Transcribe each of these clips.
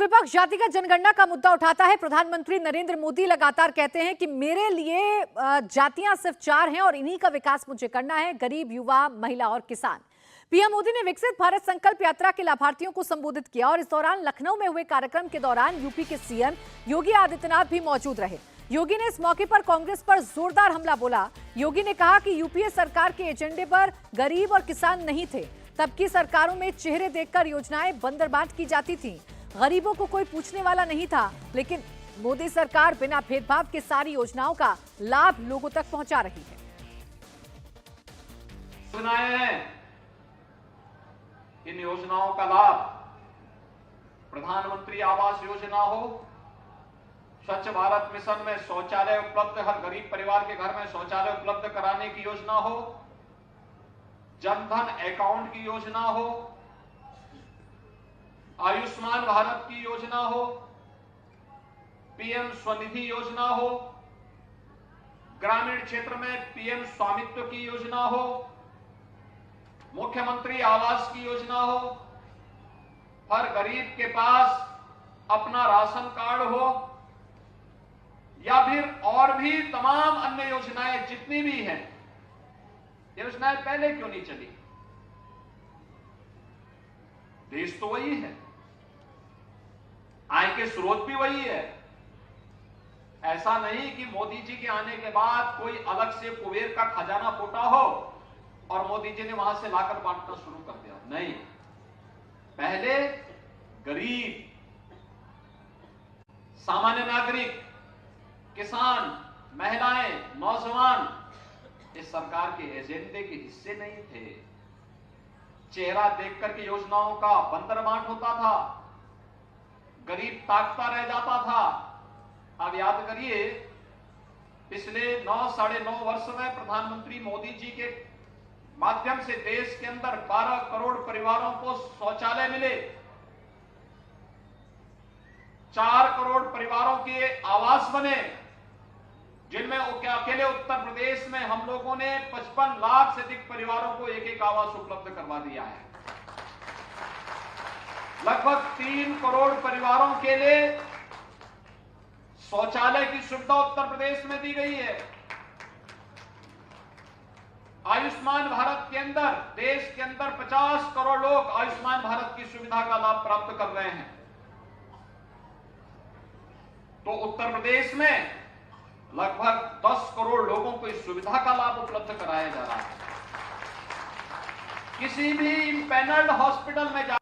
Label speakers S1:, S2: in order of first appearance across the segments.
S1: विपक्ष जातिगत जनगणना का मुद्दा उठाता है। प्रधानमंत्री नरेंद्र मोदी लगातार कहते हैं कि मेरे लिए जातियां सिर्फ 4 हैं और इन्हीं का विकास मुझे करना है, गरीब, युवा, महिला और किसान। पीएम मोदी ने विकसित भारत संकल्प यात्रा के लाभार्थियों को संबोधित किया और इस दौरान लखनऊ में हुए कार्यक्रम के दौरान यूपी के सीएम योगी आदित्यनाथ भी मौजूद रहे। योगी ने इस मौके पर कांग्रेस पर जोरदार हमला बोला। योगी ने कहा कि यूपीए सरकार के एजेंडे पर गरीब और किसान नहीं थे। तब की सरकारों में चेहरे देखकर योजनाएं बंदरबांट की जाती थीं। गरीबों को कोई पूछने वाला नहीं था, लेकिन मोदी सरकार बिना भेदभाव के सारी योजनाओं का लाभ लोगों तक पहुंचा रही है।
S2: इन योजनाओं का लाभ प्रधानमंत्री आवास योजना हो, स्वच्छ भारत मिशन में शौचालय उपलब्ध, हर गरीब परिवार के घर में शौचालय उपलब्ध कराने की योजना हो, जनधन अकाउंट की योजना हो, आयुष्मान भारत की योजना हो, पीएम स्वनिधि योजना हो, ग्रामीण क्षेत्र में पीएम स्वामित्व की योजना हो, मुख्यमंत्री आवास की योजना हो, हर गरीब के पास अपना राशन कार्ड हो, या फिर और भी तमाम अन्य योजनाएं जितनी भी हैं, योजनाएं पहले क्यों नहीं चली? देश तो वही है, आय के स्रोत भी वही है। ऐसा नहीं कि मोदी जी के आने के बाद कोई अलग से कुबेर का खजाना फूटा हो और मोदी जी ने वहां से लाकर बांटना शुरू कर दिया। नहीं, पहले गरीब, सामान्य नागरिक, किसान, महिलाएं, नौजवान इस सरकार के एजेंडे के हिस्से नहीं थे। चेहरा देखकर के योजनाओं का बंदरबांट होता था, गरीब ताकता रह जाता था। अब याद करिए, पिछले 9-9.5 वर्ष में प्रधानमंत्री मोदी जी के माध्यम से देश के अंदर 12 करोड़ परिवारों को शौचालय मिले, 4 करोड़ परिवारों के आवास बने, जिनमें अकेले उत्तर प्रदेश में हम लोगों ने 55 लाख से अधिक परिवारों को एक आवास उपलब्ध करवा दिया है। लगभग 3 करोड़ परिवारों के लिए शौचालय की सुविधा उत्तर प्रदेश में दी गई है। आयुष्मान भारत के अंदर देश के अंदर 50 करोड़ लोग आयुष्मान भारत की सुविधा का लाभ प्राप्त कर रहे हैं। तो उत्तर प्रदेश में लगभग 10 करोड़ लोगों को इस सुविधा का लाभ उपलब्ध कराया जा रहा है। किसी भी इम्पैनल्ड हॉस्पिटल में जा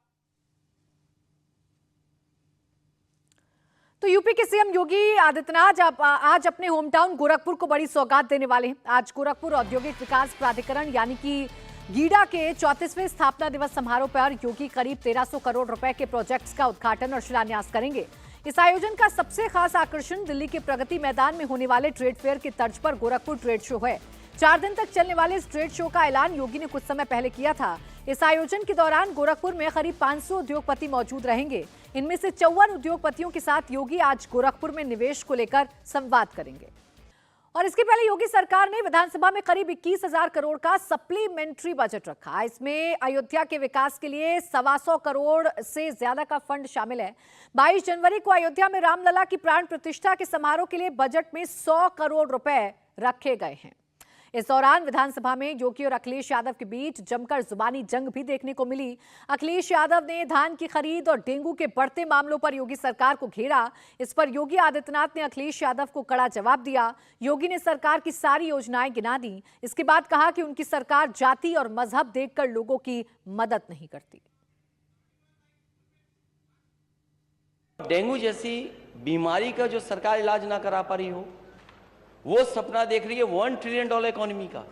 S1: तो यूपी के सीएम योगी आदित्यनाथ आज अपने होम टाउन गोरखपुर को बड़ी सौगात देने वाले हैं। आज गोरखपुर औद्योगिक विकास प्राधिकरण यानी कि गीडा के 34वें स्थापना दिवस समारोह पर योगी करीब 1300 करोड़ रुपए के प्रोजेक्ट्स का उद्घाटन और शिलान्यास करेंगे। इस आयोजन का सबसे खास आकर्षण दिल्ली के प्रगति मैदान में होने वाले ट्रेड फेयर की तर्ज पर गोरखपुर ट्रेड शो है। 4 दिन तक चलने वाले इस ट्रेड शो का ऐलान योगी ने कुछ समय पहले किया था। इस आयोजन के दौरान गोरखपुर में करीब 500 उद्योगपति मौजूद रहेंगे। इनमें से 54 उद्योगपतियों के साथ योगी आज गोरखपुर में निवेश को लेकर संवाद करेंगे। और इसके पहले योगी सरकार ने विधानसभा में करीब 21,000 करोड़ का सप्लीमेंट्री बजट रखा। इसमें अयोध्या के विकास के लिए 125 करोड़ से ज्यादा का फंड शामिल है। 22 जनवरी को अयोध्या में रामलला की प्राण प्रतिष्ठा के समारोह के लिए बजट में 100 करोड़ रुपए रखे गए हैं। इस दौरान विधानसभा में योगी और अखिलेश यादव के बीच जमकर जुबानी जंग भी देखने को मिली। अखिलेश यादव ने धान की खरीद और डेंगू के बढ़ते मामलों पर योगी सरकार को घेरा। इस पर योगी आदित्यनाथ ने अखिलेश यादव को कड़ा जवाब दिया। योगी ने सरकार की सारी योजनाएं गिना दी। इसके बाद कहा कि उनकी सरकार जाति और मजहब देखकर लोगों की मदद नहीं करती।
S3: डेंगू जैसी बीमारी का जो सरकार इलाज ना करा पा रही हो, वो सपना देख रही है $1 ट्रिलियन इकोनॉमी का।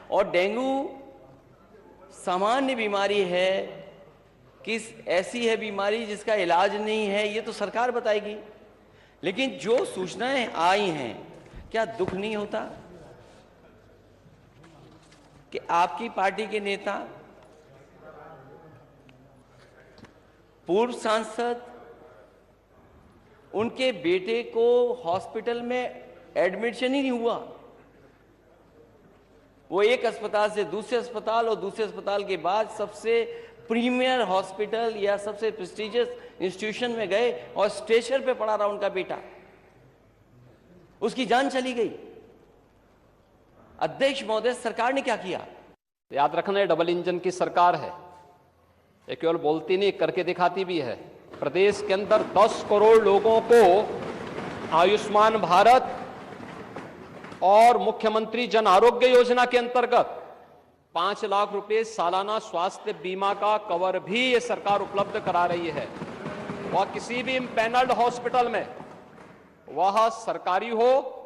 S3: और डेंगू सामान्य बीमारी है, किस ऐसी है बीमारी जिसका इलाज नहीं है, ये तो सरकार बताएगी। लेकिन जो सूचनाएं आई हैं, क्या दुख नहीं होता कि आपकी पार्टी के नेता, पूर्व सांसद, उनके बेटे को हॉस्पिटल में एडमिशन ही नहीं हुआ, वो एक अस्पताल से दूसरे अस्पताल और दूसरे अस्पताल के बाद सबसे प्रीमियर हॉस्पिटल या सबसे प्रेस्टिजियस इंस्टीट्यूशन में गए और स्ट्रेचर पे पड़ा रहा उनका बेटा, उसकी जान चली गई। अध्यक्ष महोदय, सरकार ने क्या किया?
S4: याद रखना, ये डबल इंजन की सरकार है। ये केवल बोलती नहीं, करके दिखाती भी है। प्रदेश के अंदर 10 करोड़ लोगों को आयुष्मान भारत और मुख्यमंत्री जन आरोग्य योजना के अंतर्गत 5 लाख रुपए सालाना स्वास्थ्य बीमा का कवर भी ये सरकार उपलब्ध करा रही है। वह किसी भी पैनल्ड हॉस्पिटल में, वह सरकारी हो,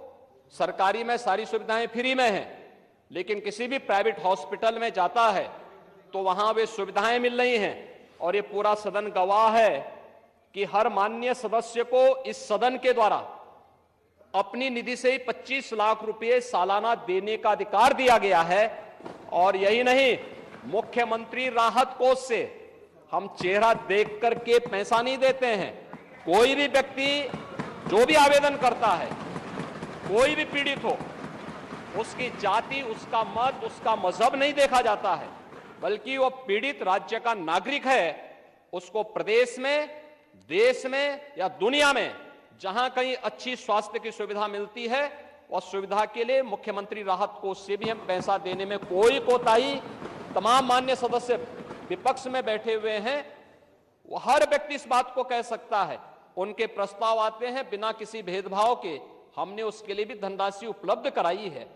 S4: सरकारी में सारी सुविधाएं फ्री में हैं, लेकिन किसी भी प्राइवेट हॉस्पिटल में जाता है तो वहां वे सुविधाएं मिल रही हैं। और ये पूरा सदन गवाह है कि हर माननीय सदस्य को इस सदन के द्वारा अपनी निधि से ही 25 लाख रुपए सालाना देने का अधिकार दिया गया है। और यही नहीं, मुख्यमंत्री राहत कोष से हम चेहरा देख करके पैसा नहीं देते हैं। कोई भी व्यक्ति जो भी आवेदन करता है, कोई भी पीड़ित हो, उसकी जाति, उसका मत, उसका मजहब नहीं देखा जाता है, बल्कि वो पीड़ित राज्य का नागरिक है। उसको प्रदेश में, देश में या दुनिया में जहां कहीं अच्छी स्वास्थ्य की सुविधा मिलती है, और सुविधा के लिए मुख्यमंत्री राहत कोष से भी हम पैसा देने में कोई कोताही, तमाम मान्य सदस्य विपक्ष में बैठे हुए हैं, वो हर व्यक्ति इस बात को कह सकता है। उनके प्रस्ताव आते हैं बिना किसी भेदभाव के, हमने उसके लिए भी धनराशि उपलब्ध कराई है।